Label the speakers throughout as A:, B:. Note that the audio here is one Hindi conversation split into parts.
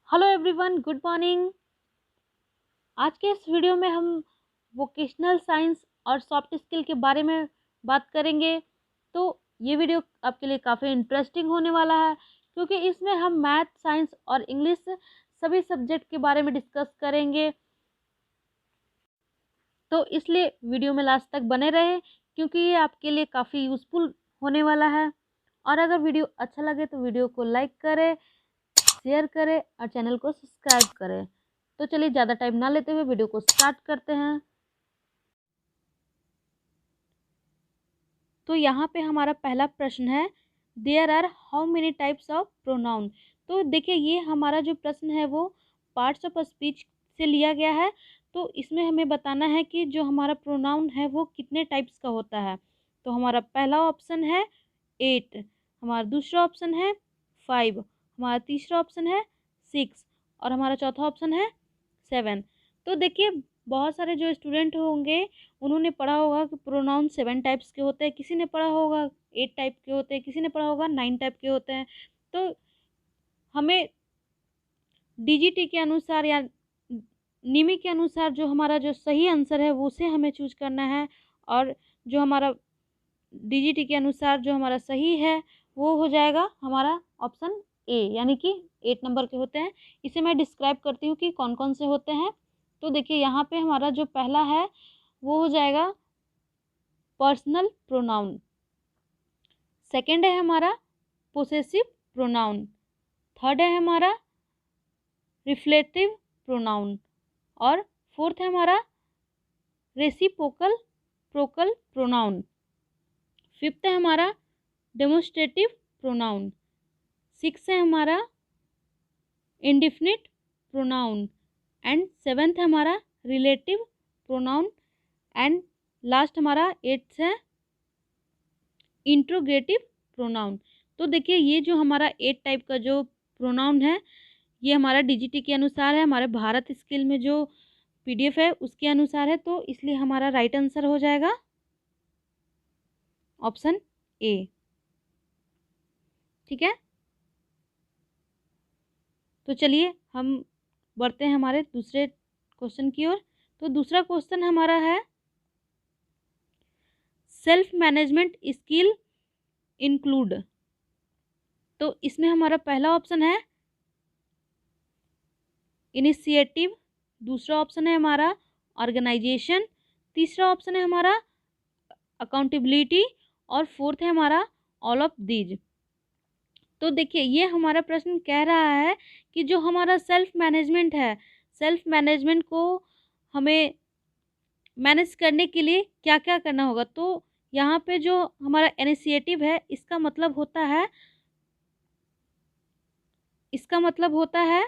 A: Hello everyone, good morning. आज के इस वीडियो में हम वोकेशनल साइंस और सॉफ्ट स्किल के बारे में बात करेंगे। तो ये वीडियो आपके लिए काफ़ी इंटरेस्टिंग होने वाला है, क्योंकि इसमें हम मैथ, साइंस और इंग्लिश सभी सब्जेक्ट के बारे में डिस्कस करेंगे। तो इसलिए वीडियो में लास्ट तक बने रहे, क्योंकि ये आपके लिए काफ़ी यूज़फुल होने वाला है। और अगर वीडियो अच्छा लगे तो वीडियो को लाइक करें, शेयर करें और चैनल को सब्सक्राइब करें। तो चलिए ज़्यादा टाइम ना लेते हुए वीडियो को स्टार्ट करते हैं। तो यहाँ पे हमारा पहला प्रश्न है, there are how many types of pronoun. तो देखिए, ये हमारा जो प्रश्न है वो पार्ट्स ऑफ स्पीच से लिया गया है। तो इसमें हमें बताना है कि जो हमारा प्रोनाउन है वो कितने टाइप्स का होता है। तो हमारा पहला ऑप्शन है 8, हमारा दूसरा ऑप्शन है 5, हमारा तीसरा ऑप्शन है 6 और हमारा चौथा ऑप्शन है 7। तो देखिए, बहुत सारे जो स्टूडेंट होंगे उन्होंने पढ़ा होगा कि प्रोनाउन 7 टाइप्स के होते हैं, किसी ने पढ़ा होगा 8 टाइप के होते हैं, किसी ने पढ़ा होगा 9 टाइप के होते हैं। तो हमें डीजीटी के अनुसार या निमी के अनुसार जो हमारा जो सही आंसर है वो उसे हमें चूज करना है। और जो हमारा डीजीटी के अनुसार जो हमारा सही है वो हो जाएगा हमारा ऑप्शन ए, यानी कि 8 नंबर के होते हैं। इसे मैं डिस्क्राइब करती हूँ कि कौन कौन से होते हैं। तो देखिए, यहाँ पे हमारा जो पहला है वो हो जाएगा पर्सनल प्रोनाउन। सेकंड है हमारा पोसेसिव प्रोनाउन। थर्ड है हमारा रिफ्लेक्टिव प्रोनाउन। और फोर्थ है हमारा रेसिप्रोकल प्रोकल प्रोनाउन। फिफ्थ है हमारा डेमोस्ट्रेटिव प्रोनाउन। सिक्स है हमारा इंडिफिनिट प्रोनाउन। एंड सेवेंथ है हमारा रिलेटिव प्रोनाउन। एंड लास्ट हमारा एट्थ है इंट्रोगेटिव प्रोनाउन। तो देखिए, ये जो हमारा 8 टाइप का जो प्रोनाउन है ये हमारा डीजीटी के अनुसार है, हमारे भारत स्किल में जो पीडीएफ है उसके अनुसार है। तो इसलिए हमारा राइट आंसर हो जाएगा ऑप्शन ए। ठीक है, तो चलिए हम बढ़ते हैं हमारे दूसरे क्वेश्चन की ओर। तो दूसरा क्वेश्चन हमारा है, सेल्फ मैनेजमेंट स्किल इंक्लूड। तो इसमें हमारा पहला ऑप्शन है इनिशिएटिव, दूसरा ऑप्शन है हमारा ऑर्गेनाइजेशन, तीसरा ऑप्शन है हमारा अकाउंटेबिलिटी और फोर्थ है हमारा ऑल ऑफ दीज। तो देखिए, ये हमारा प्रश्न कह रहा है कि जो हमारा सेल्फ मैनेजमेंट है, सेल्फ मैनेजमेंट को हमें मैनेज करने के लिए क्या क्या करना होगा। तो यहाँ पे जो हमारा इनिशिएटिव है इसका मतलब होता है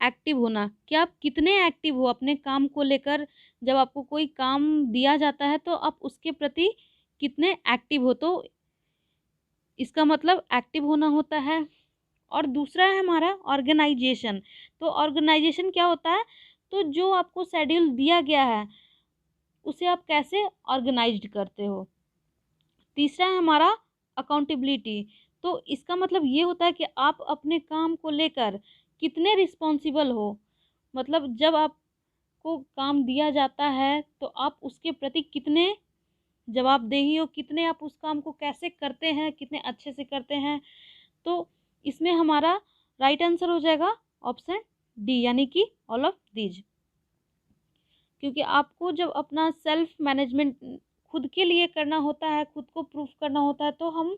A: एक्टिव होना, कि आप कितने एक्टिव हो अपने काम को लेकर। जब आपको कोई काम दिया जाता है तो आप उसके प्रति कितने एक्टिव हो, तो इसका मतलब एक्टिव होना होता है। और दूसरा है हमारा ऑर्गेनाइजेशन। तो ऑर्गेनाइजेशन क्या होता है, तो जो आपको शेड्यूल दिया गया है उसे आप कैसे ऑर्गेनाइज्ड करते हो। तीसरा है हमारा अकाउंटेबिलिटी। तो इसका मतलब ये होता है कि आप अपने काम को लेकर कितने रिस्पॉन्सिबल हो। मतलब जब आपको काम दिया जाता है तो आप उसके प्रति कितने जवाबदेही हो, कितने आप उस काम को कैसे करते हैं, कितने अच्छे से करते हैं। तो इसमें हमारा राइट आंसर हो जाएगा ऑप्शन डी, यानी कि ऑल ऑफ दीज। क्योंकि आपको जब अपना सेल्फ मैनेजमेंट खुद के लिए करना होता है, खुद को प्रूफ करना होता है, तो हम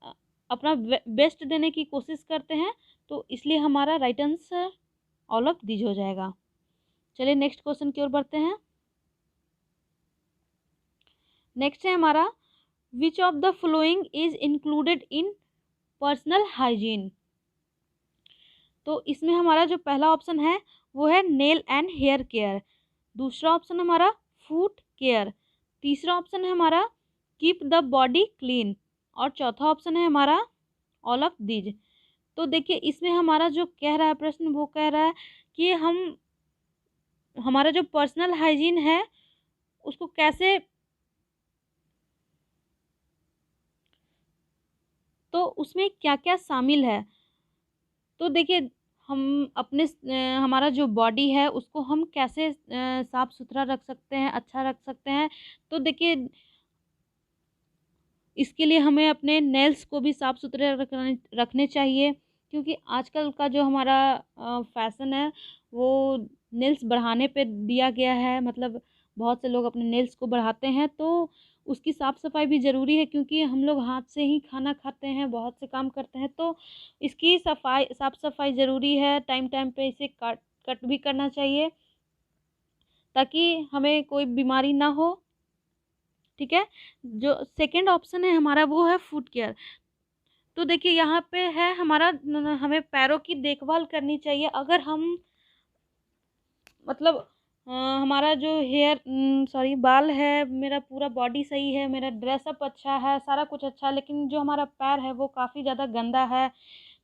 A: अ, अपना बेस्ट देने की कोशिश करते हैं। तो इसलिए हमारा right answer all of these हो जाएगा। चलिए नेक्स्ट क्वेश्चन की ओर बढ़ते हैं। नेक्स्ट है हमारा, which of the following is included in personal hygiene. तो इसमें हमारा जो पहला ऑप्शन है वो है नेल एंड हेयर केयर, दूसरा ऑप्शन हमारा फूट केयर, तीसरा ऑप्शन है हमारा कीप द बॉडी क्लीन और चौथा ऑप्शन है हमारा ऑल ऑफ दीज। तो देखिए, इसमें हमारा जो कह रहा है प्रश्न वो कह रहा है कि हमारा जो पर्सनल हाइजीन है उसको कैसे, तो उसमें क्या क्या शामिल है। तो देखिए, हम अपने हमारा जो बॉडी है उसको हम कैसे साफ़ सुथरा रख सकते हैं, अच्छा रख सकते हैं। तो देखिए, इसके लिए हमें अपने नेल्स को भी साफ़ सुथरे रखने चाहिए, क्योंकि आजकल का जो हमारा फ़ैशन है वो नेल्स बढ़ाने पे दिया गया है। मतलब बहुत से लोग अपने नेल्स को बढ़ाते हैं, तो उसकी साफ़-सफ़ाई भी ज़रूरी है, क्योंकि हम लोग हाथ से ही खाना खाते हैं, बहुत से काम करते हैं, तो इसकी साफ़-सफ़ाई ज़रूरी है। टाइम-टाइम पे इसे कट कट भी करना चाहिए, ताकि हमें कोई बीमारी ना हो। ठीक है? जो सेकंड ऑप्शन है हमारा वो है फुट केयर। तो देखिए, यहाँ पे है हमारा हमें पैरों की देखभाल करनी चाहिए। अगर हम मतलब हमारा जो बाल है, मेरा पूरा बॉडी सही है, मेरा ड्रेसअप अच्छा है, सारा कुछ अच्छा है, लेकिन जो हमारा पैर है वो काफ़ी ज़्यादा गंदा है,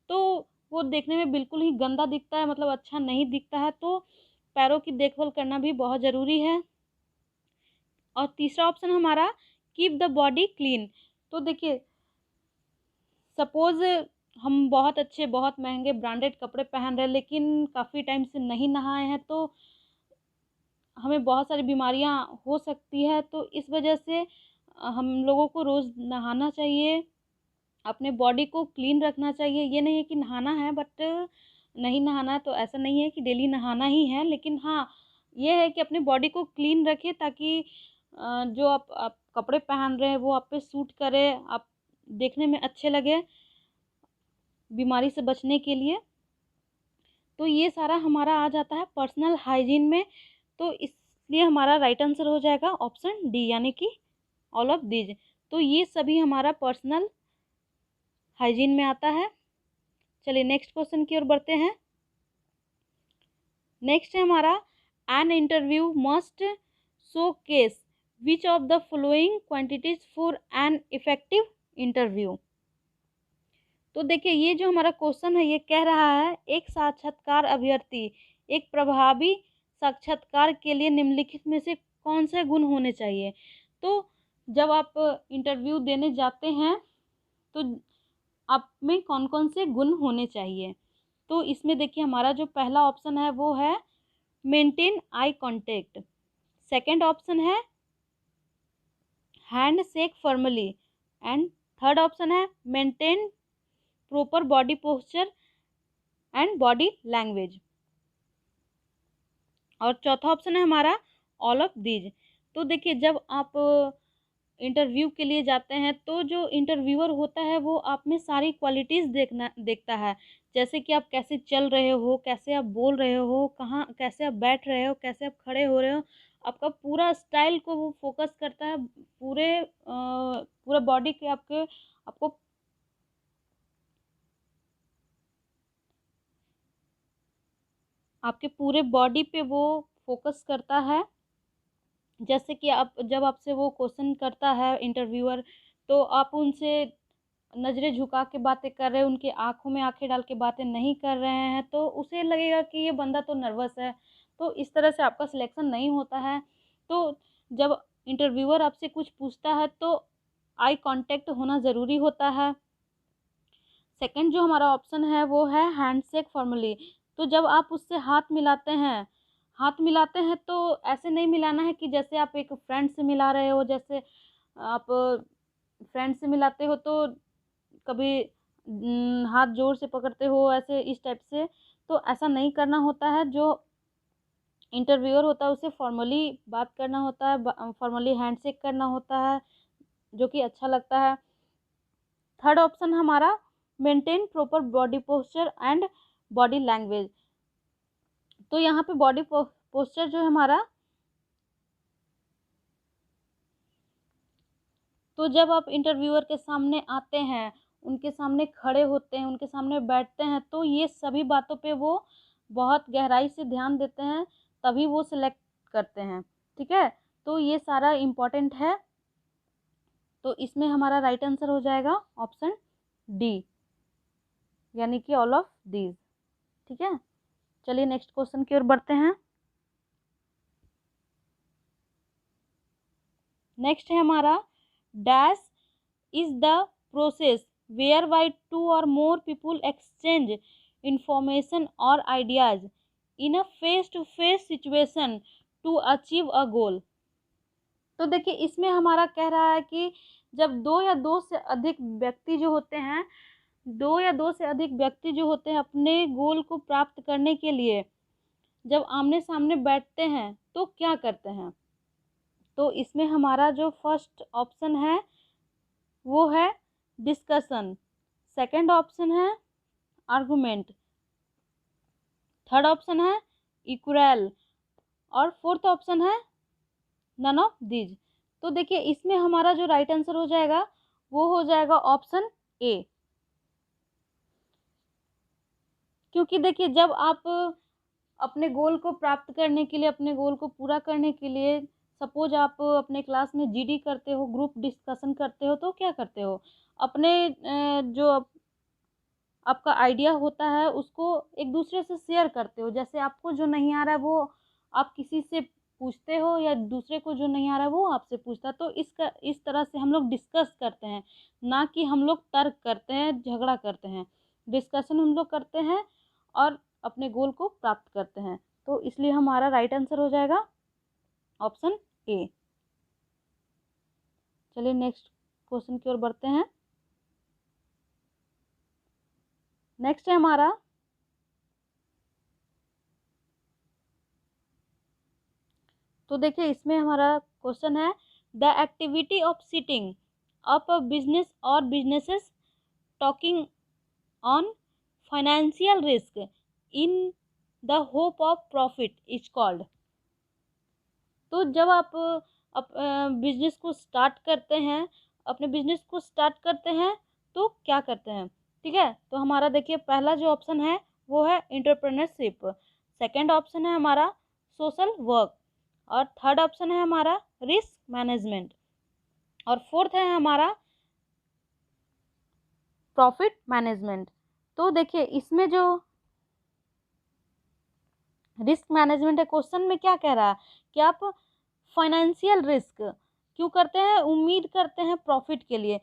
A: तो वो देखने में बिल्कुल ही गंदा दिखता है, मतलब अच्छा नहीं दिखता है। तो पैरों की देखभाल करना भी बहुत ज़रूरी है। और तीसरा ऑप्शन हमारा कीप द बॉडी क्लीन। तो देखिए, सपोज़ हम बहुत अच्छे, बहुत महँगे ब्रांडेड कपड़े पहन रहे हैं, लेकिन काफ़ी टाइम से नहीं नहाए हैं, तो हमें बहुत सारी बीमारियाँ हो सकती है। तो इस वजह से हम लोगों को रोज़ नहाना चाहिए, अपने बॉडी को क्लीन रखना चाहिए। ये नहीं है कि नहाना है बट नहीं नहाना है, तो ऐसा नहीं है कि डेली नहाना ही है। लेकिन हाँ, ये है कि अपने बॉडी को क्लीन रखें, ताकि जो आप कपड़े पहन रहे हैं वो आप पे सूट करे, आप देखने में अच्छे लगे, बीमारी से बचने के लिए। तो ये सारा हमारा आ जाता है पर्सनल हाइजीन में। तो इसलिए हमारा राइट आंसर हो जाएगा ऑप्शन डी, यानी कि ऑल ऑफ दीज। तो ये सभी हमारा पर्सनल हाइजीन में आता है। चलिए नेक्स्ट क्वेश्चन की ओर बढ़ते हैं। नेक्स्ट है हमारा, an interview must show case which of the following quantities for an effective interview. तो देखिए, ये जो हमारा क्वेश्चन है ये कह रहा है, एक साक्षात्कार अभ्यर्थी एक प्रभावी साक्षात्कार के लिए निम्नलिखित में से कौन से गुण होने चाहिए। तो जब आप इंटरव्यू देने जाते हैं तो आप में कौन कौन से गुण होने चाहिए। तो इसमें देखिए, हमारा जो पहला ऑप्शन है वो है maintain eye contact. Second option है hand shake formally. And third option है maintain proper body posture and body language. और चौथा ऑप्शन है हमारा ऑल ऑफ दीज। तो देखिए, जब आप इंटरव्यू के लिए जाते हैं तो जो इंटरव्यूअर होता है वो आप में सारी क्वालिटीज़ देखता है। जैसे कि आप कैसे चल रहे हो, कैसे आप बोल रहे हो, कहाँ कैसे आप बैठ रहे हो, कैसे आप खड़े हो रहे हो, आपका पूरा स्टाइल को वो फोकस करता है। पूरा बॉडी के आपको आपके पूरे बॉडी पे वो फोकस करता है। जैसे कि आप जब आपसे वो क्वेश्चन करता है इंटरव्यूअर, तो आप उनसे नज़रें झुका के बातें कर रहे हैं, उनकी आँखों में आँखें डाल के बातें नहीं कर रहे हैं, तो उसे लगेगा कि ये बंदा तो नर्वस है। तो इस तरह से आपका सिलेक्शन नहीं होता है। तो जब इंटरव्यूअर आपसे कुछ पूछता है तो आई कांटेक्ट होना ज़रूरी होता है। सेकंड जो हमारा ऑप्शन है वो है हैंडशेक फॉर्मली। तो जब आप उससे हाथ मिलाते हैं तो ऐसे नहीं मिलाना है कि जैसे आप एक फ्रेंड से मिला रहे हो। जैसे आप फ्रेंड से मिलाते हो तो कभी हाथ जोर से पकड़ते हो, ऐसे इस टाइप से। तो ऐसा नहीं करना होता है। जो इंटरव्यूअर होता है उसे फॉर्मली बात करना होता है, फॉर्मली हैंडशेक करना होता है, जो कि अच्छा लगता है। थर्ड ऑप्शन हमारा maintain proper body posture and body language. तो यहाँ पे बॉडी पोस्चर जो है हमारा, तो जब आप इंटरव्यूअर के सामने आते हैं, उनके सामने खड़े होते हैं, उनके सामने बैठते हैं, तो ये सभी बातों पे वो बहुत गहराई से ध्यान देते हैं, तभी वो सिलेक्ट करते हैं। ठीक है? तो ये सारा इम्पोर्टेंट है। तो इसमें हमारा राइट आंसर हो जाएगा ऑप्शन डी, यानी कि ऑल ऑफ दीज। ठीक है? चलिए नेक्स्ट क्वेश्चन की ओर बढ़ते हैं। नेक्स्ट है हमारा, dash is the process whereby two or more people exchange information और ideas in a face to face situation to achieve a goal. तो देखिए इसमें हमारा कह रहा है कि जब दो या दो से अधिक व्यक्ति जो होते हैं, दो या दो से अधिक व्यक्ति जो होते हैं अपने गोल को प्राप्त करने के लिए जब आमने सामने बैठते हैं तो क्या करते हैं। तो इसमें हमारा जो फर्स्ट ऑप्शन है वो है डिस्कशन, सेकंड ऑप्शन है आर्गुमेंट, थर्ड ऑप्शन है इक्वल और फोर्थ ऑप्शन है नन ऑफ दीज। तो देखिए इसमें हमारा जो राइट आंसर हो जाएगा वो हो जाएगा ऑप्शन ए। क्योंकि देखिए जब आप अपने गोल को प्राप्त करने के लिए, अपने गोल को पूरा करने के लिए, सपोज आप अपने क्लास में जीडी करते हो, ग्रुप डिस्कशन करते हो, तो क्या करते हो, अपने जो आपका आइडिया होता है उसको एक दूसरे से शेयर करते हो। जैसे आपको जो नहीं आ रहा है वो आप किसी से पूछते हो या दूसरे को जो नहीं आ रहा है वो आपसे पूछता है। तो इस तरह से हम लोग डिस्कस करते हैं, ना कि हम लोग तर्क करते हैं, झगड़ा करते हैं। डिस्कशन हम लोग करते हैं और अपने गोल को प्राप्त करते हैं। तो इसलिए हमारा राइट आंसर हो जाएगा ऑप्शन ए। चलिए नेक्स्ट क्वेश्चन की ओर बढ़ते हैं। नेक्स्ट है हमारा तो देखिए इसमें हमारा क्वेश्चन है the activity of sitting up a business or businesses talking on financial risk in the hope of profit is called. तो जब आप बिजनेस को स्टार्ट करते हैं, अपने बिजनेस को स्टार्ट करते हैं तो क्या करते हैं। ठीक है, तो हमारा देखिए पहला जो ऑप्शन है वो है एंटरप्रेन्योरशिप, सेकंड ऑप्शन है हमारा सोशल वर्क और थर्ड ऑप्शन है हमारा रिस्क मैनेजमेंट और फोर्थ है हमारा प्रॉफिट मैनेजमेंट। तो देखिए इसमें जो रिस्क मैनेजमेंट है, क्वेश्चन में क्या कह रहा है कि आप फाइनेंशियल रिस्क क्यों करते हैं, उम्मीद करते हैं प्रॉफिट के लिए।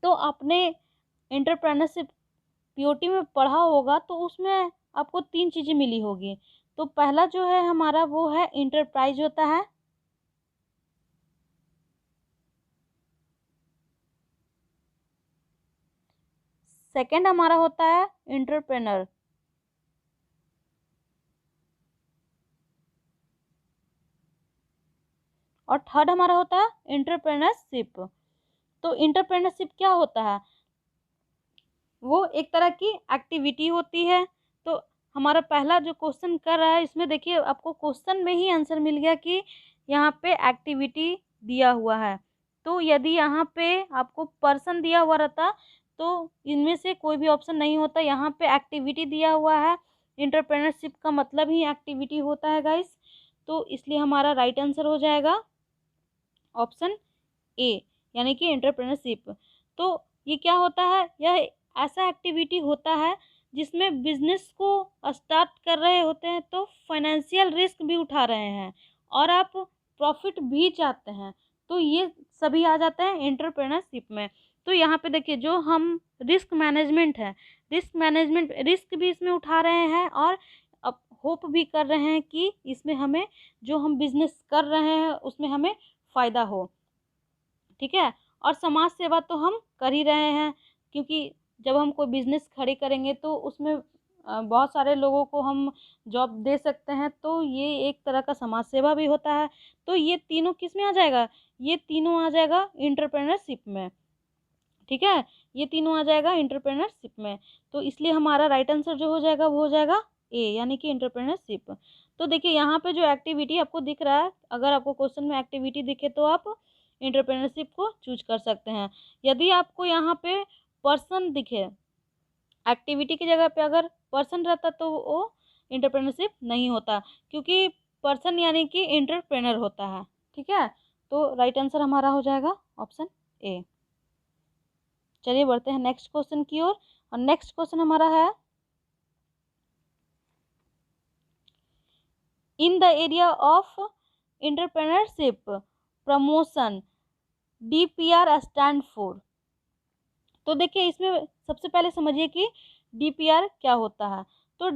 A: तो आपने एंटरप्रेन्योरशिप पीओटी में पढ़ा होगा तो उसमें आपको तीन चीज़ें मिली होगी। तो पहला जो है हमारा वो है इंटरप्राइज होता है, सेकंड हमारा होता है एंटरप्रेनर और थर्ड हमारा होता है एंटरप्रेन्योरशिप। तो एंटरप्रेन्योरशिप क्या होता है, वो एक तरह की एक्टिविटी होती है। तो हमारा पहला जो क्वेश्चन कर रहा है इसमें देखिए आपको क्वेश्चन में ही आंसर मिल गया कि यहाँ पे एक्टिविटी दिया हुआ है। तो यदि यहाँ पे आपको पर्सन दिया हुआ रहता तो इनमें से कोई भी ऑप्शन नहीं होता। यहाँ पे एक्टिविटी दिया हुआ है, एंटरप्रेन्योरशिप का मतलब ही एक्टिविटी होता है गाइस। तो इसलिए हमारा राइट आंसर हो जाएगा ऑप्शन ए यानी कि एंटरप्रेन्योरशिप। तो ये क्या होता है, यह ऐसा एक्टिविटी होता है जिसमें बिजनेस को स्टार्ट कर रहे होते हैं तो फाइनेंशियल रिस्क भी उठा रहे हैं और आप प्रॉफिट भी चाहते हैं। तो ये सभी आ जाते हैं एंटरप्रेन्योरशिप में। तो यहाँ पे देखिए जो हम रिस्क मैनेजमेंट है, रिस्क मैनेजमेंट रिस्क भी इसमें उठा रहे हैं और अब होप भी कर रहे हैं कि इसमें हमें जो हम बिजनेस कर रहे हैं उसमें हमें फ़ायदा हो। ठीक है, और समाज सेवा तो हम कर ही रहे हैं क्योंकि जब हम कोई बिजनेस खड़ी करेंगे तो उसमें बहुत सारे लोगों को हम जॉब दे सकते हैं। तो ये एक तरह का समाज सेवा भी होता है। तो ये तीनों किस में आ जाएगा, ये तीनों आ जाएगा एंटरप्रेन्योरशिप में। ठीक है, ये तीनों आ जाएगा एंटरप्रेन्योरशिप में। तो इसलिए हमारा राइट आंसर जो हो जाएगा वो हो जाएगा ए यानी कि एंटरप्रेन्योरशिप। तो देखिए यहाँ पे जो एक्टिविटी आपको दिख रहा है, अगर आपको क्वेश्चन में एक्टिविटी दिखे तो आप एंटरप्रेन्योरशिप को चूज कर सकते हैं। यदि आपको यहाँ पे पर्सन दिखे, एक्टिविटी की जगह पे अगर पर्सन रहता तो वो एंटरप्रेन्योरशिप नहीं होता क्योंकि पर्सन यानी कि एंटरप्रेनर होता है। ठीक है, तो राइट आंसर हमारा हो जाएगा ऑप्शन ए। चलिए बढ़ते हैं नेक्स्ट क्वेश्चन की ओर और नेक्स्ट क्वेश्चन हमारा है in the area of entrepreneurship promotion DPR stand for. तो देखिए इसमें सबसे पहले समझिए कि डीपीआर क्या होता है। तो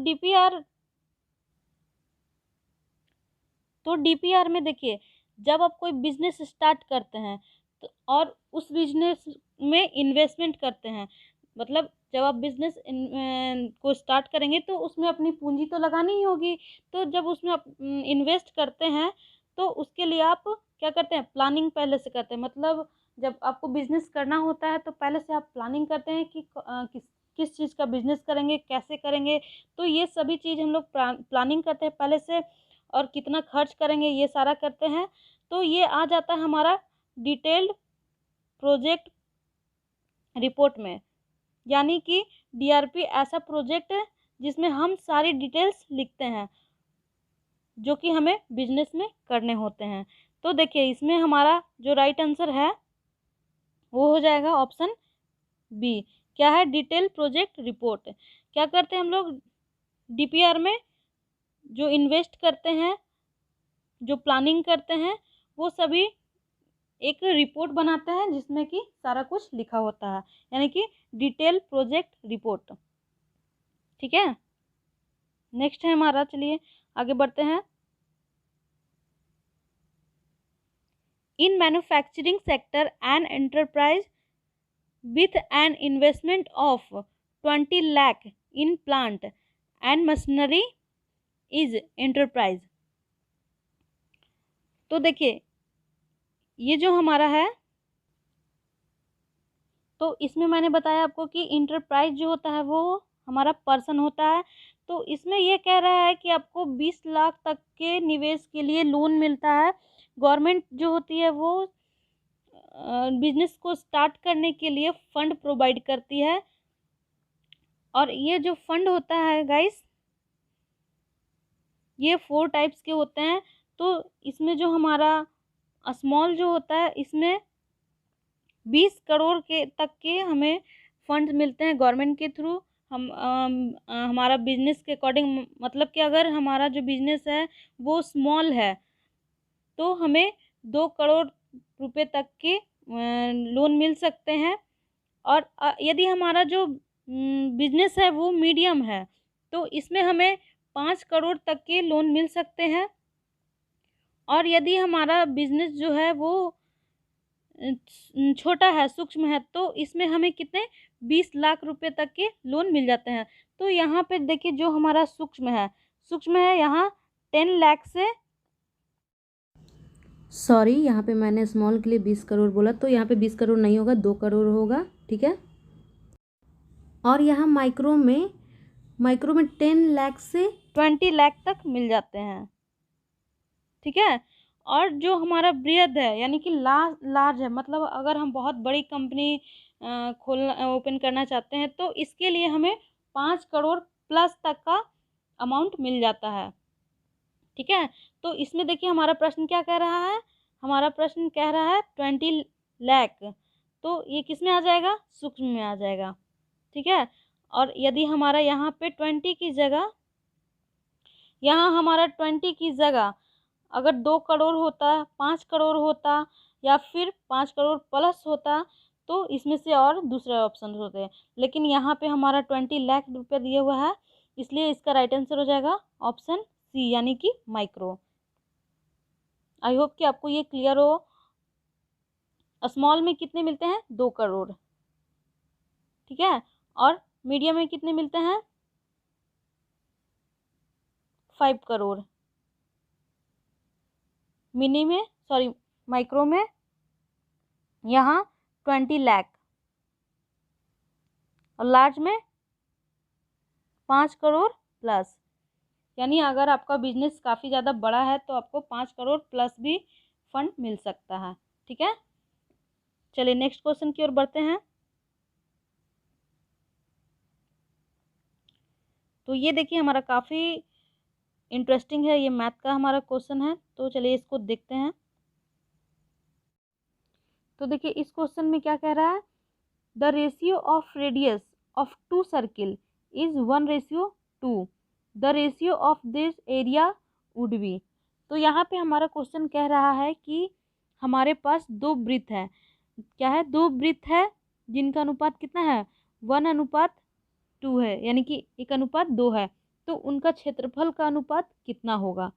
A: डीपीआर में देखिए, जब आप कोई बिजनेस स्टार्ट करते हैं तो और उस बिजनेस में इन्वेस्टमेंट करते हैं, मतलब जब आप बिजनेस को स्टार्ट करेंगे तो उसमें अपनी पूंजी तो लगानी ही होगी। तो जब उसमें आप इन्वेस्ट करते हैं तो उसके लिए आप क्या करते हैं, प्लानिंग पहले से करते हैं। मतलब जब आपको बिजनेस करना होता है तो पहले से आप प्लानिंग करते हैं कि किस चीज़ का बिजनेस करेंगे, कैसे करेंगे। तो ये सभी चीज़ हम लोग प्लानिंग करते हैं पहले से, और कितना खर्च करेंगे ये सारा करते हैं। तो ये आ जाता है हमारा डिटेल्ड प्रोजेक्ट रिपोर्ट में। यानी कि डीआरपी ऐसा प्रोजेक्ट है जिसमें हम सारी डिटेल्स लिखते हैं जो कि हमें बिजनेस में करने होते हैं। तो देखिए, इसमें हमारा जो राइट आंसर है वो हो जाएगा ऑप्शन बी। क्या है, डिटेल प्रोजेक्ट रिपोर्ट। क्या करते हैं हम लोग डीपीआर में, जो इन्वेस्ट करते हैं, जो प्लानिंग करते हैं, वो सभी एक रिपोर्ट बनाते हैं जिसमें कि सारा कुछ लिखा होता है, यानी कि डिटेल प्रोजेक्ट रिपोर्ट। ठीक है, नेक्स्ट है हमारा, चलिए आगे बढ़ते हैं। In manufacturing sector an enterprise with an investment of 20 lakh in plant and machinery is enterprise। तो देखिए, ये जो हमारा है, तो इसमें मैंने बताया आपको कि इंटरप्राइज जो होता है वो हमारा पर्सन होता है। तो इसमें ये कह रहा है कि आपको 20 लाख तक के निवेश के लिए लोन मिलता है। गवर्नमेंट जो होती है वो बिजनेस को स्टार्ट करने के लिए फंड प्रोवाइड करती है। और ये जो फंड होता है गाइस, ये 4 टाइप्स के होते हैं। तो इसमें जो हमारा स्मॉल जो होता है, इसमें 20 करोड़ के तक के हमें फंड्स मिलते हैं गवर्नमेंट के थ्रू। हम हमारा बिजनेस के अकॉर्डिंग, मतलब कि अगर हमारा जो बिजनेस है वो स्मॉल है तो हमें 2 करोड़ रुपए तक के लोन मिल सकते हैं। और यदि हमारा जो बिजनेस है वो मीडियम है तो इसमें हमें 5 करोड़ तक के लोन मिल सकते हैं। और यदि हमारा बिजनेस जो है वो छोटा है, सूक्ष्म है, तो इसमें हमें कितने 20 लाख रुपए तक के लोन मिल जाते हैं। तो यहाँ पे देखिए, जो हमारा सूक्ष्म है यहाँ 10 लाख से,
B: सॉरी, यहाँ पे मैंने स्मॉल के लिए 20 करोड़ बोला, तो यहाँ पे 20 करोड़ नहीं होगा, 2 करोड़ होगा। ठीक है। और यहाँ माइक्रो में 10 लाख से
A: 20 लाख तक मिल जाते हैं। ठीक है। और जो हमारा बृहद है, यानी कि लार्ज है, मतलब अगर हम बहुत बड़ी कंपनी ओपन करना चाहते हैं तो इसके लिए हमें 5 करोड़ प्लस तक का अमाउंट मिल जाता है। ठीक है। तो इसमें देखिए, हमारा प्रश्न क्या कह रहा है, हमारा प्रश्न कह रहा है 20 लाख। तो ये किस में आ जाएगा, सूक्ष्म में आ जाएगा। ठीक है। और यदि हमारा यहाँ पे 20 की जगह, यहाँ हमारा 20 की जगह अगर 2 करोड़ होता, 5 करोड़ होता, या फिर 5 करोड़ प्लस होता, तो इसमें से और दूसरे ऑप्शन होते हैं। लेकिन यहाँ पे हमारा 20 लाख रुपये दिया हुआ है, इसलिए इसका राइट आंसर हो जाएगा ऑप्शन सी, यानी कि माइक्रो। आई होप कि आपको ये क्लियर हो। स्मॉल में कितने मिलते हैं, 2 करोड़। ठीक है। और मीडियम में कितने मिलते हैं, 5 करोड़। माइक्रो में यहाँ 20 लाख, और लार्ज में 5 करोड़ प्लस। यानी अगर आपका बिजनेस काफ़ी ज़्यादा बड़ा है तो आपको 5 करोड़ प्लस भी फंड मिल सकता है। ठीक है। चलिए नेक्स्ट क्वेश्चन की ओर बढ़ते हैं। तो ये देखिए, हमारा काफ़ी इंटरेस्टिंग है, ये मैथ का हमारा क्वेश्चन है। तो चलिए इसको देखते हैं। तो देखिए, इस क्वेश्चन में क्या कह रहा है, the ratio of radius of 2 circle is 1:2, the ratio of this area would be. तो यहाँ पे हमारा क्वेश्चन कह रहा है कि हमारे पास 2 वृत्त है। क्या है, 2 वृत्त है जिनका अनुपात कितना है, 1:2 है, यानी कि 1:2 है, तो उनका क्षेत्रफल का अनुपात कितना होगा।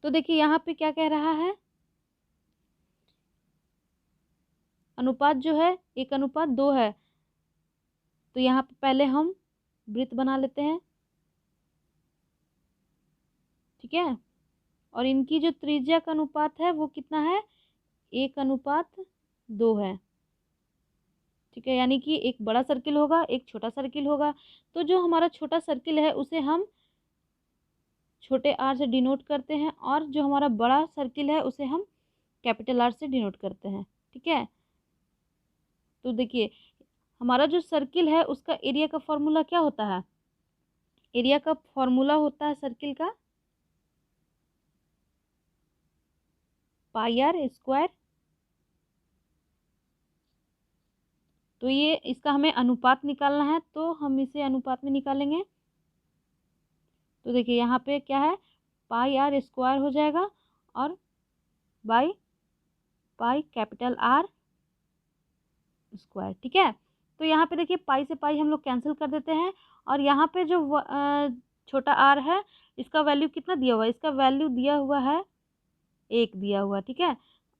A: तो देखिए यहाँ पे क्या कह रहा है, अनुपात जो है 1:2 है, तो यहाँ पे पहले हम वृत्त बना लेते हैं, ठीक है। और इनकी जो त्रिज्या का अनुपात है वो कितना है, 1:2 है, ठीक है। यानी कि एक बड़ा सर्किल होगा, एक छोटा सर्किल होगा। तो जो हमारा छोटा सर्किल है उसे हम छोटे आर से डिनोट करते हैं, और जो हमारा बड़ा सर्किल है उसे हम कैपिटल आर से डिनोट करते हैं, ठीक है। तो देखिए हमारा जो सर्किल है उसका एरिया का फॉर्मूला क्या होता है, एरिया का फॉर्मूला होता है सर्किल का पाई आर स्क्वायर। तो ये इसका हमें अनुपात निकालना है, तो हम इसे अनुपात में निकालेंगे। तो देखिए यहाँ पे क्या है, पाई आर स्क्वायर हो जाएगा और by pi capital R square, ठीक है। तो यहाँ पे देखिए पाई से पाई हम लोग कैंसिल कर देते हैं, और यहाँ पे जो छोटा आर है इसका वैल्यू कितना दिया हुआ है, इसका वैल्यू दिया हुआ है 1 दिया हुआ है, ठीक है।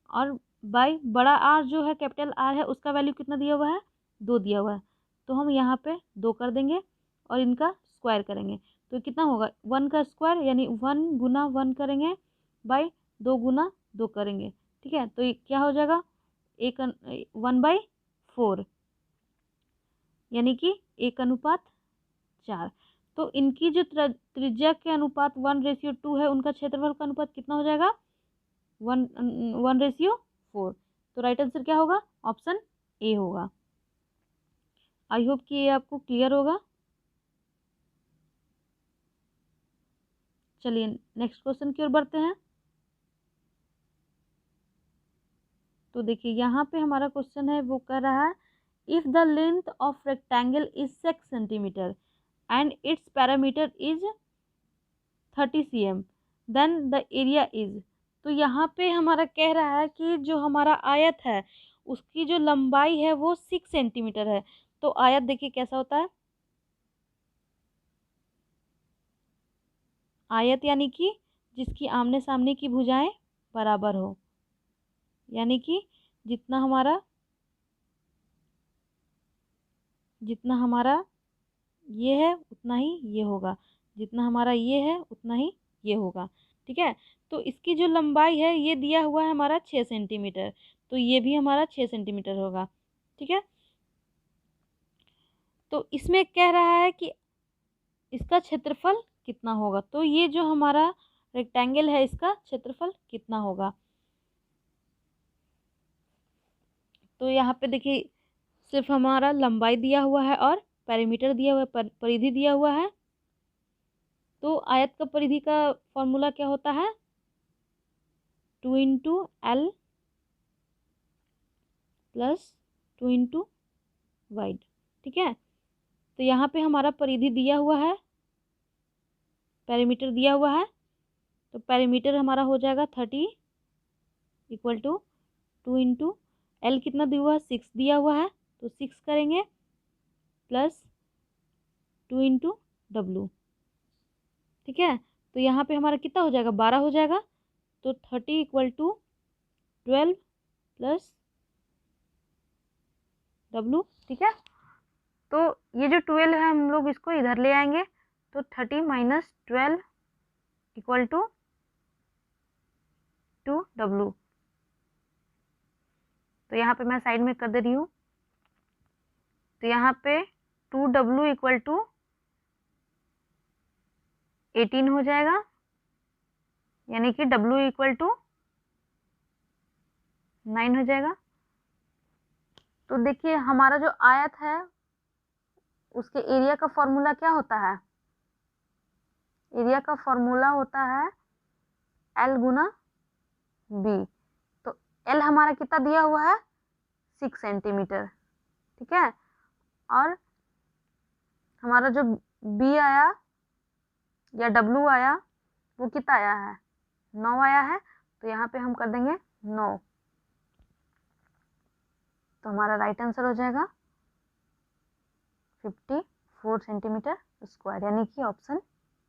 A: और बाई बड़ा आर जो है कैपिटल आर है उसका वैल्यू कितना दिया हुआ है, 2 दिया हुआ है। तो हम यहाँ पे 2 कर देंगे और इनका स्क्वायर करेंगे, तो कितना होगा 1 का स्क्वायर, यानी 1 गुना 1 करेंगे बाई 2 गुना 2 करेंगे, ठीक है। तो ये क्या हो जाएगा 1/4, यानी कि 1:4। तो इनकी जो त्रिज्या के अनुपात 1:2 है, उनका क्षेत्रफल का अनुपात कितना हो जाएगा 1:4। तो राइट आंसर क्या होगा, ऑप्शन ए होगा। आई होप कि ये आपको क्लियर होगा। चलिए नेक्स्ट क्वेश्चन की ओर बढ़ते हैं। तो देखिए यहाँ पे हमारा क्वेश्चन है वो कह रहा है, if the length of rectangle is 6 centimetre and its parameter is 30 cm, then the area is. तो यहाँ पे हमारा कह रहा है कि जो हमारा आयत है उसकी जो लंबाई है वो 6 सेंटीमीटर है। तो आयत देखिए कैसा होता है, आयत यानी कि जिसकी आमने सामने की भुजाएं बराबर हो, यानी कि जितना हमारा ये है उतना ही ये होगा, जितना हमारा ये है उतना ही ये होगा, ठीक है। तो इसकी जो लंबाई है ये दिया हुआ है हमारा 6 सेंटीमीटर, तो ये भी हमारा 6 सेंटीमीटर होगा, ठीक है। तो इसमें कह रहा है कि इसका क्षेत्रफल कितना होगा, तो ये जो हमारा रेक्टेंगल है इसका क्षेत्रफल कितना होगा। तो यहाँ पे देखिए सिर्फ हमारा लंबाई दिया हुआ है और पेरीमीटर दिया हुआ है, परिधि दिया हुआ है। तो आयत का परिधि का फॉर्मूला क्या होता है, 2 × L + 2 × वाइड, ठीक है। तो यहाँ पे हमारा परिधि दिया हुआ है, पेरीमीटर दिया हुआ है, तो पेरीमीटर हमारा हो जाएगा 30 = 2 × L कितना दिया हुआ है, 6 दिया हुआ है, तो 6 करेंगे प्लस 2 × W, ठीक है। तो यहाँ पे हमारा कितना हो जाएगा 12 हो जाएगा, तो 30 = 12 + W, ठीक है। तो ये जो 12 है हम लोग इसको इधर ले आएंगे, तो 30 - 12 = 2W। तो यहाँ पे मैं साइड में कर दे रही हूँ। तो यहाँ पे 2W = 18 हो जाएगा, यानी कि W = 9 हो जाएगा। तो देखिए हमारा जो आयत है उसके एरिया का फॉर्मूला क्या होता है, एरिया का फॉर्मूला होता है L × B। तो L हमारा कितना दिया हुआ है 6 सेंटीमीटर, ठीक है। और हमारा जो B आया या W आया वो कितना आया है 9 आया है, तो यहाँ पे हम कर देंगे 9। तो हमारा राइट आंसर हो जाएगा 54 सेंटीमीटर स्क्वायर, यानी कि ऑप्शन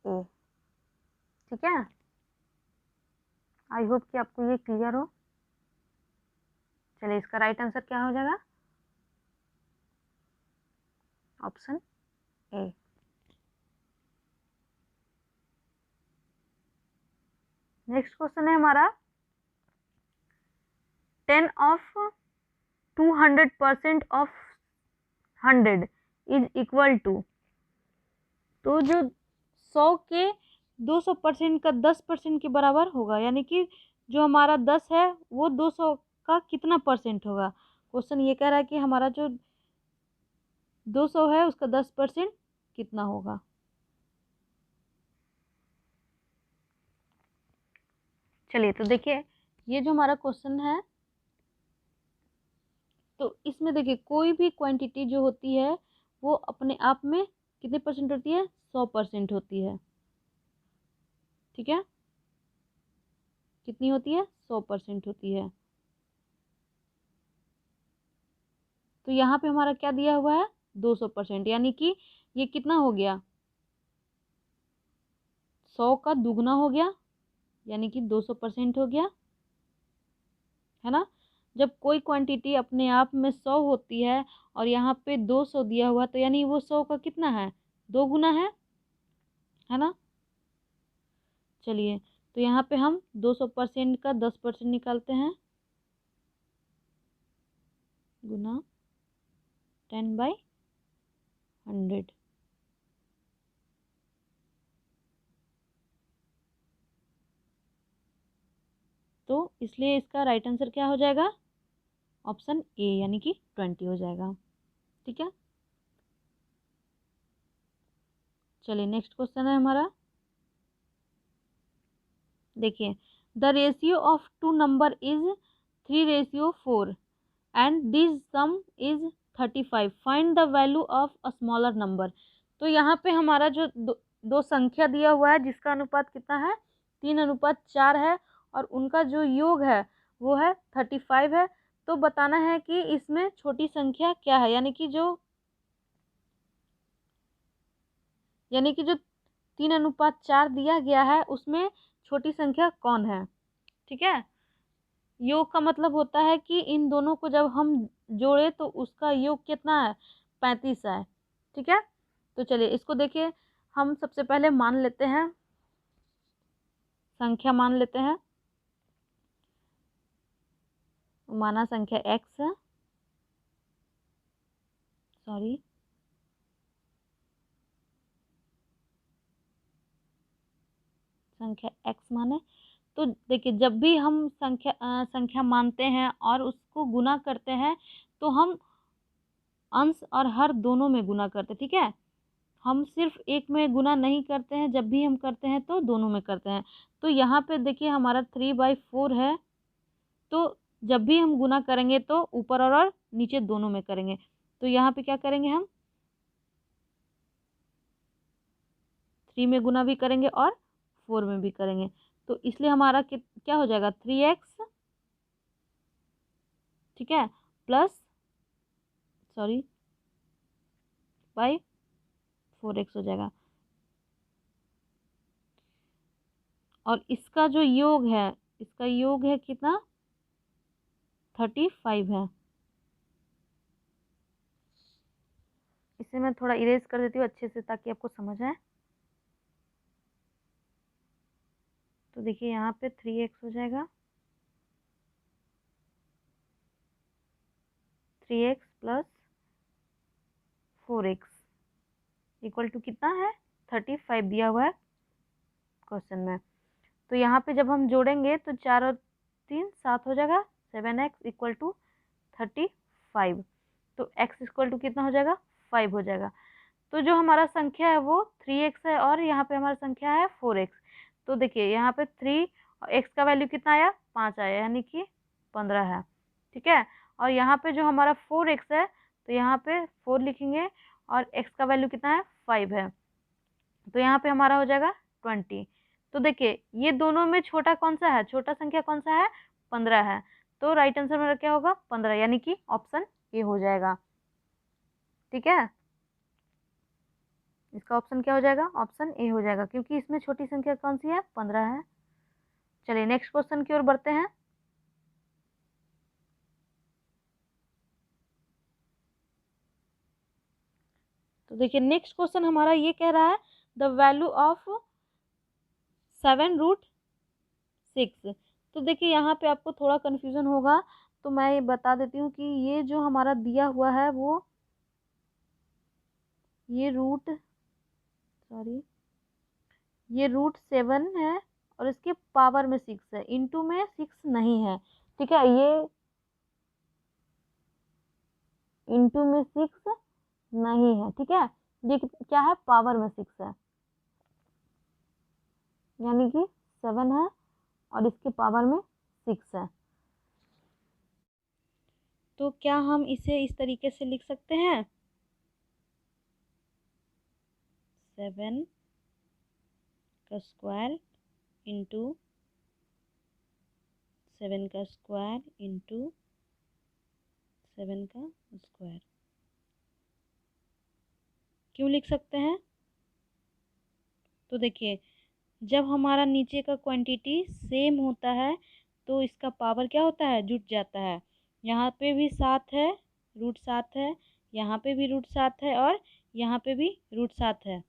A: ए। ठीक है, आई होप कि आपको ये क्लियर हो। चलिए, इसका राइट आंसर क्या हो जाएगा? Option A. नेक्स्ट क्वेश्चन है हमारा 10 of 200% of 100 is equal to. तो जो 100 के 200% का 10% के बराबर होगा, यानी कि जो हमारा 10 है वो 200 का कितना परसेंट होगा। क्वेश्चन ये कह रहा है कि हमारा जो 200 है उसका 10% कितना होगा। चलिए, तो देखिए ये जो हमारा क्वेश्चन है, तो इसमें देखिए कोई भी क्वांटिटी जो होती है वो अपने आप में कितने परसेंट होती है? 100% होती है। ठीक है, कितनी होती है? 100% होती है। तो यहाँ पे हमारा क्या दिया हुआ है? 200%, यानी कि ये कितना हो गया? 100 का दुगना हो गया, यानी कि 200% हो गया, है ना। जब कोई क्वांटिटी अपने आप में 100 होती है और यहाँ पे 200 दिया हुआ, तो यानी वो 100 का कितना है? 2 गुना है ना। चलिए, तो यहाँ पे हम 200% का 10% निकालते हैं, गुना 10/100। तो इसलिए इसका राइट आंसर क्या हो जाएगा? ऑप्शन ए, यानी कि 20 हो जाएगा। ठीक है, चलिए नेक्स्ट क्वेश्चन है हमारा। देखिए, the ratio of two number is 3:4 and this sum is 35, find the value of a smaller number. तो यहाँ पे हमारा जो दो संख्या दिया हुआ है जिसका अनुपात कितना है? 3:4 है, और उनका जो योग है वो है 35 है। तो बताना है कि इसमें छोटी संख्या क्या है, यानी कि जो 3:4 दिया गया है उसमें छोटी संख्या कौन है। ठीक है, योग का मतलब होता है कि इन दोनों को जब हम जोड़े तो उसका योग कितना है? 35 है। ठीक है, तो चलिए इसको देखिए, हम सबसे पहले मान लेते हैं, संख्या मान लेते हैं। माना संख्या x है, सॉरी, संख्या x माने। तो देखिए, जब भी हम संख्या मानते हैं और उसको गुना करते हैं तो हम अंश और हर दोनों में गुना करते हैं। ठीक है, हम सिर्फ एक में गुना नहीं करते हैं, जब भी हम करते हैं तो दोनों में करते हैं। तो यहाँ पे देखिए हमारा 3/4 है, तो जब भी हम गुना करेंगे तो ऊपर और नीचे दोनों में करेंगे। तो यहाँ पे क्या करेंगे? हम 3 में गुना भी करेंगे और 4 में भी करेंगे। तो इसलिए हमारा क्या हो जाएगा? 3x, ठीक है, प्लस सॉरी बाई 4x हो जाएगा। और इसका जो योग है, इसका योग है कितना? 35 है। इसे मैं थोड़ा इरेज कर देती हूँ अच्छे से ताकि आपको समझ आए। तो देखिए यहाँ पे 3x हो जाएगा, 3x plus 4x equal to कितना है? 35 दिया हुआ है क्वेश्चन में। तो यहाँ पे जब हम जोड़ेंगे तो 4 और 3 7 हो जाएगा, 7x इक्वल टू 35। तो x इक्वल टू कितना हो जाएगा? 5 हो जाएगा। तो जो हमारा संख्या है वो 3x है और यहाँ पे हमारी संख्या है 4x। तो देखिए यहाँ पे 3 और x का वैल्यू कितना आया? 5 आया, यानी कि 15 है। ठीक है, और यहाँ पे जो हमारा 4x है तो यहाँ पे 4 लिखेंगे और x का वैल्यू कितना है? 5 है। तो यहाँ पे हमारा हो जाएगा 20। तो देखिए ये दोनों में छोटा कौन सा है? छोटा संख्या कौन सा है? 15 है। तो राइट आंसर मेरा क्या होगा? 15, यानी कि ऑप्शन ए हो जाएगा। ठीक है, इसका ऑप्शन क्या हो जाएगा? ऑप्शन ए हो जाएगा, क्योंकि इसमें छोटी संख्या कौन सी है? 15 है। चलिए नेक्स्ट क्वेश्चन की ओर बढ़ते हैं। तो देखिए नेक्स्ट क्वेश्चन हमारा ये कह रहा है द वैल्यू ऑफ 7√6। तो देखिए यहाँ पे आपको थोड़ा कन्फ्यूजन होगा, तो मैं ये बता देती हूँ कि ये जो हमारा दिया हुआ है वो ये ये √7 है और इसके पावर में 6 है, इंटू में 6 नहीं है, ठीक है। ये इंटू में 6 नहीं है, ठीक है। ये क्या है? पावर में 6 है, यानी कि 7 है और इसके पावर में 6 है। तो क्या हम इसे इस तरीके से लिख सकते हैं? 7 का स्क्वायर इंटू 7 का स्क्वायर इंटू 7 का स्क्वायर। क्यों लिख सकते हैं? तो देखिए जब हमारा नीचे का क्वांटिटी सेम होता है तो इसका पावर क्या होता है? जुट जाता है। यहाँ पे भी 7 है, √7 है, यहाँ पे भी √7 है और यहाँ पे भी √7 है,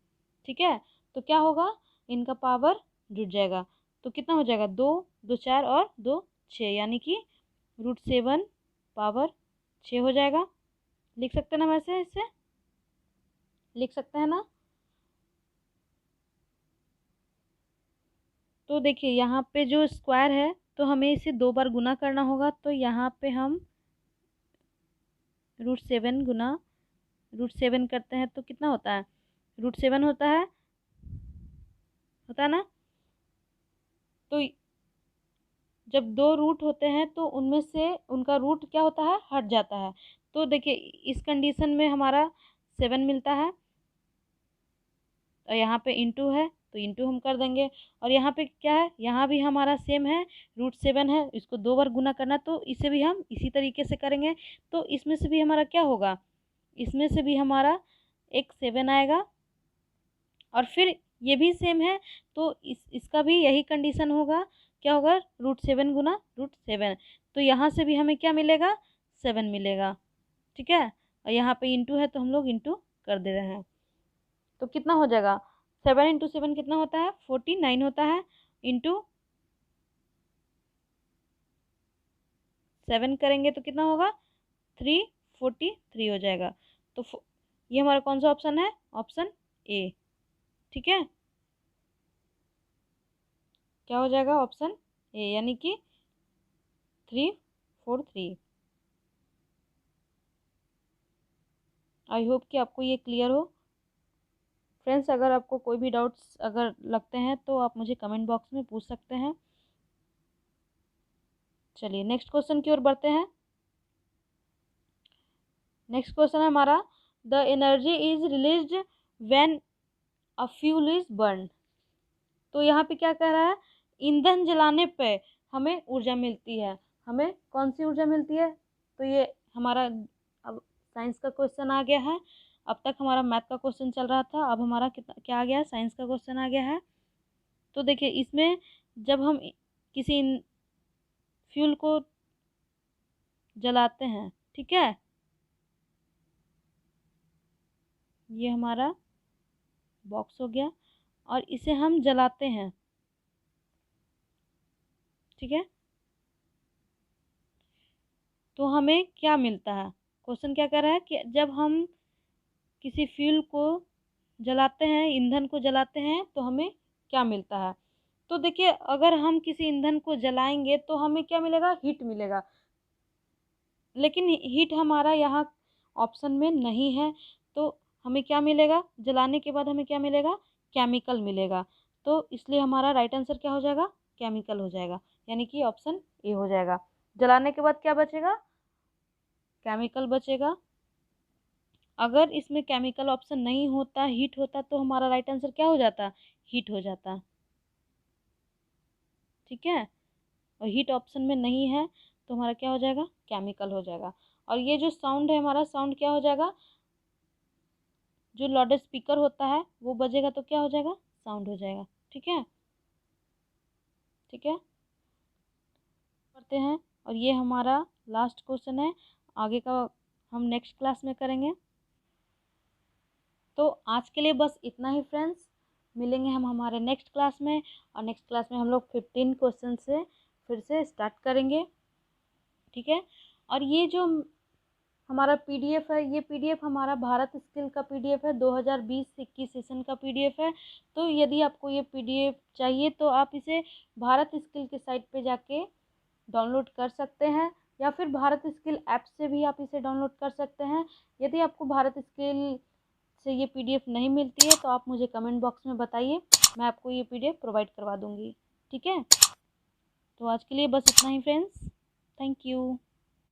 A: ठीक है। तो क्या होगा? इनका पावर जुट जाएगा। तो कितना हो जाएगा? 2 2 4 और 2 6, यानी कि √7 पावर 6 हो जाएगा। लिख सकते हैं ना? वैसे इसे लिख सकते हैं ना? तो देखिए यहाँ पे जो स्क्वायर है तो हमें इसे 2 बार गुना करना होगा, तो यहाँ पे हम √7 गुना √7 करते हैं तो कितना होता है? √7 होता है ना। तो जब 2 रूट होते हैं तो उनमें से उनका रूट क्या होता है? हट जाता है। तो देखिए इस कंडीशन में हमारा 7 मिलता है और यहाँ पे इंटू है तो इंटू हम कर देंगे, और यहाँ पे क्या है? यहाँ भी हमारा सेम है, √7 है, इसको 2 बार गुना करना, तो इसे भी हम इसी तरीके से करेंगे। तो इसमें से भी हमारा क्या होगा? इसमें से भी हमारा एक 7 आएगा और फिर ये भी सेम है, तो इसका भी यही कंडीशन होगा। क्या होगा? √7 गुना √7, तो यहाँ से भी हमें क्या मिलेगा? 7 मिलेगा, ठीक है। और यहाँ पे इंटू है तो हम लोग इंटू कर दे रहे हैं। तो कितना हो जाएगा? 7 इंटू 7 कितना होता है? 49 होता है, इंटू 7 करेंगे तो कितना होगा? 343 हो जाएगा। तो ये हमारा कौन सा ऑप्शन है? ऑप्शन ए, ठीक है। क्या हो जाएगा? ऑप्शन ए, यानी कि 343। आई होप कि आपको ये क्लियर हो। फ्रेंड्स अगर आपको कोई भी डाउट्स अगर लगते हैं तो आप मुझे कमेंट बॉक्स में पूछ सकते हैं। चलिए नेक्स्ट क्वेश्चन की ओर बढ़ते हैं। नेक्स्ट क्वेश्चन है हमारा the energy is released when a fuel is burn. तो यहाँ पे क्या कह रहा है? ईंधन जलाने पे हमें ऊर्जा मिलती है। हमें कौन सी ऊर्जा मिलती है? तो ये हमारा अब साइंस का क्वेश्चन आ गया है। अब तक हमारा मैथ का क्वेश्चन चल रहा था, अब हमारा कितना क्या आ गया है? साइंस का क्वेश्चन आ गया है। तो देखिए इसमें जब हम किसी फ्यूल को जलाते हैं, ठीक है, ये हमारा बॉक्स हो गया और इसे हम जलाते हैं, ठीक है। तो हमें क्या मिलता है? क्वेश्चन क्या कह रहा है कि जब हम किसी फ्यूल को जलाते हैं, ईंधन को जलाते हैं, तो हमें क्या मिलता है? तो देखिए अगर हम किसी ईंधन को जलाएंगे तो हमें क्या मिलेगा? हीट मिलेगा। लेकिन हीट हमारा यहाँ ऑप्शन में नहीं है, तो हमें क्या मिलेगा? जलाने के बाद हमें क्या मिलेगा? केमिकल मिलेगा। तो इसलिए हमारा राइट आंसर क्या हो जाएगा? केमिकल हो जाएगा, यानी कि ऑप्शन ए हो जाएगा। जलाने के बाद क्या बचेगा? केमिकल बचेगा। अगर इसमें केमिकल ऑप्शन नहीं होता, हीट होता, तो हमारा राइट आंसर क्या हो जाता? हीट हो जाता, ठीक है। और हीट ऑप्शन में नहीं है तो हमारा क्या हो जाएगा? केमिकल हो जाएगा। और ये जो साउंड है हमारा, साउंड क्या हो जाएगा? जो लाउड स्पीकर होता है वो बजेगा तो क्या हो जाएगा, साउंड हो जाएगा। ठीक है, ठीक है, करते हैं। और ये हमारा लास्ट क्वेश्चन है, आगे का हम नेक्स्ट क्लास में करेंगे। तो आज के लिए बस इतना ही फ्रेंड्स, मिलेंगे हम हमारे नेक्स्ट क्लास में। और नेक्स्ट क्लास में हम लोग 15 क्वेश्चन से फिर से स्टार्ट करेंगे। ठीक है, और ये जो हमारा पीडीएफ है, ये पीडीएफ हमारा भारत स्किल का पीडीएफ है, 2020-21 सेशन का पीडीएफ है। तो यदि आपको ये पीडीएफ चाहिए तो आप इसे भारत स्किल के साइट पे जाके डाउनलोड कर सकते हैं, या फिर भारत स्किल ऐप से भी आप इसे डाउनलोड कर सकते हैं। यदि आपको भारत स्किल से ये पीडीएफ नहीं मिलती है तो आप मुझे कमेंट बॉक्स में बताइए, मैं आपको ये पीडीएफ प्रोवाइड करवा दूँगी। ठीक है, तो आज के लिए बस इतना ही फ्रेंड्स, थैंक यू।